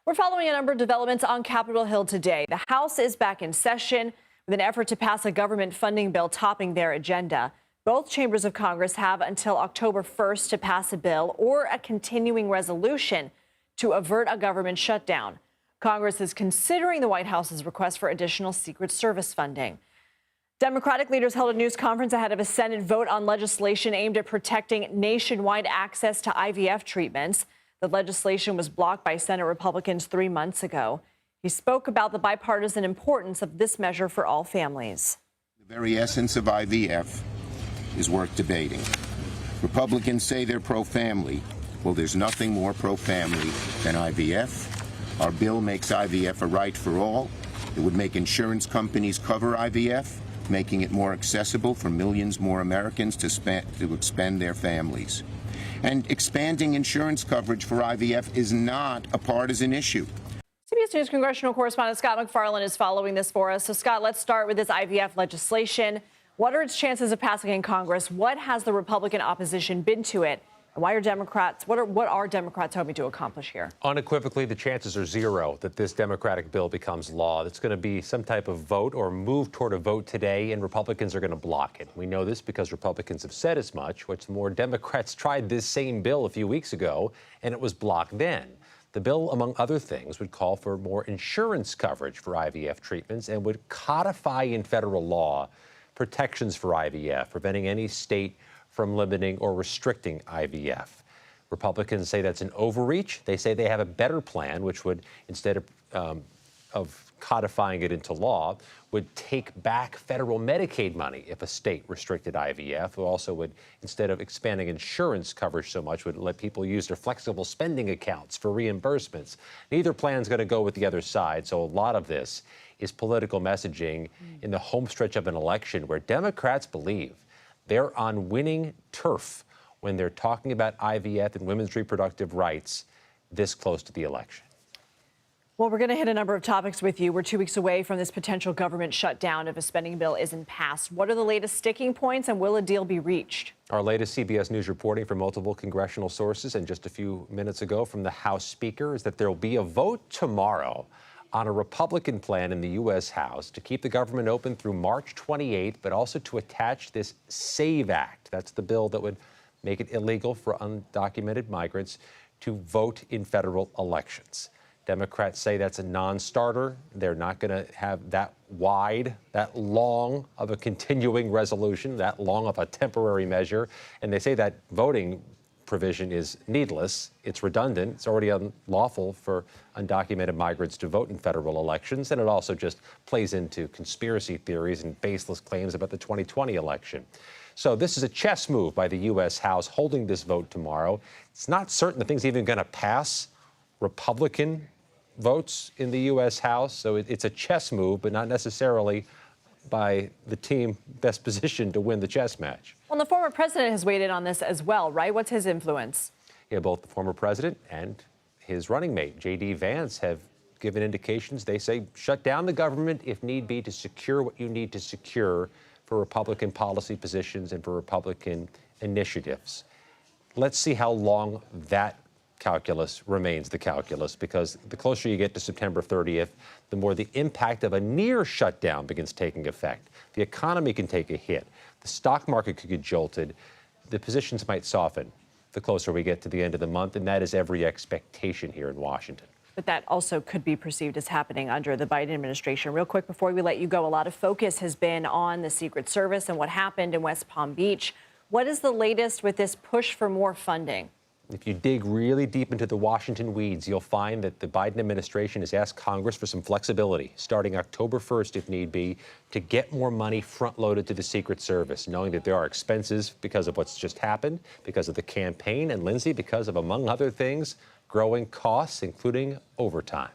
We're following a number of developments on Capitol Hill today. The House is back in session with an effort to pass a government funding bill topping their agenda. Both chambers of Congress have until October 1st to pass a bill or a continuing resolution to avert a government shutdown. Congress is considering the White House's request for additional Secret Service funding. Democratic leaders held a news conference ahead of a Senate vote on legislation aimed at protecting nationwide access to IVF treatments. The legislation was blocked by Senate Republicans 3 months ago. He spoke about the bipartisan importance of this measure for all families. The very essence of IVF is worth debating. Republicans say they're pro-family. Well, there's nothing more pro-family than IVF. Our bill makes IVF a right for all. It would make insurance companies cover IVF, making it more accessible for millions more Americans to expand their families. And expanding insurance coverage for IVF is not a partisan issue. CBS News congressional correspondent Scott Macfarlane is following this for us. So, Scott, let's start with this IVF legislation. What are its chances of passing in Congress? What has the Republican opposition been to it? And why are Democrats, what are Democrats hoping to accomplish here? Unequivocally, the chances are zero that this Democratic bill becomes law. It's going to be some type of vote or move toward a vote today, and Republicans are going to block it. We know this because Republicans have said as much. What's more, Democrats tried this same bill a few weeks ago, and it was blocked then. The bill, among other things, would call for more insurance coverage for IVF treatments and would codify in federal law protections for IVF, preventing any state from limiting or restricting IVF. Republicans say that's an overreach. They say they have a better plan, which would, instead of codifying it into law, would take back federal Medicaid money if a state restricted IVF. It also would, instead of expanding insurance coverage so much, would let people use their flexible spending accounts for reimbursements. Neither plan's going to go with the other side, so a lot of this is political messaging in the home stretch of an election where Democrats believe they're on winning turf when they're talking about IVF and women's reproductive rights this close to the election. Well, we're going to hit a number of topics with you. We're 2 weeks away from this potential government shutdown if a spending bill isn't passed. What are the latest sticking points, and will a deal be reached? Our latest CBS News reporting from multiple congressional sources and just a few minutes ago from the House Speaker is that there will be a vote tomorrow on a Republican plan in the U.S. House to keep the government open through March 28th, but also to attach this SAVE Act. That's the bill that would make it illegal for undocumented migrants to vote in federal elections. Democrats say that's a non-starter. They're not going to have that wide, that long of a continuing resolution, that long of a temporary measure. And they say that voting provision is needless. It's redundant. It's already unlawful for undocumented migrants to vote in federal elections. And it also just plays into conspiracy theories and baseless claims about the 2020 election. So this is a chess move by the U.S. House holding this vote tomorrow. It's not certain the thing's even going to pass Republican votes in the U.S. House. So it's a chess move, but not necessarily by the team best positioned to win the chess match. Well, the former president has weighed in on this as well, right? What's his influence? Yeah, both the former president and his running mate, J.D. Vance, have given indications. They say shut down the government if need be to secure what you need to secure for Republican policy positions and for Republican initiatives. Let's see how long that calculus remains the calculus, because the closer you get to September 30th, the more the impact of a near shutdown begins taking effect. The economy can take a hit. The stock market could get jolted. The positions might soften the closer we get to the end of the month, and that is every expectation here in Washington. But that also could be perceived as happening under the Biden administration. Real quick, before we let you go, a lot of focus has been on the Secret Service and what happened in West Palm Beach. What is the latest with this push for more funding? If you dig really deep into the Washington weeds, you'll find that the Biden administration has asked Congress for some flexibility, starting October 1st, if need be, to get more money front-loaded to the Secret Service, knowing that there are expenses because of what's just happened, because of the campaign, and, Lindsay, because of, among other things, growing costs, including overtime.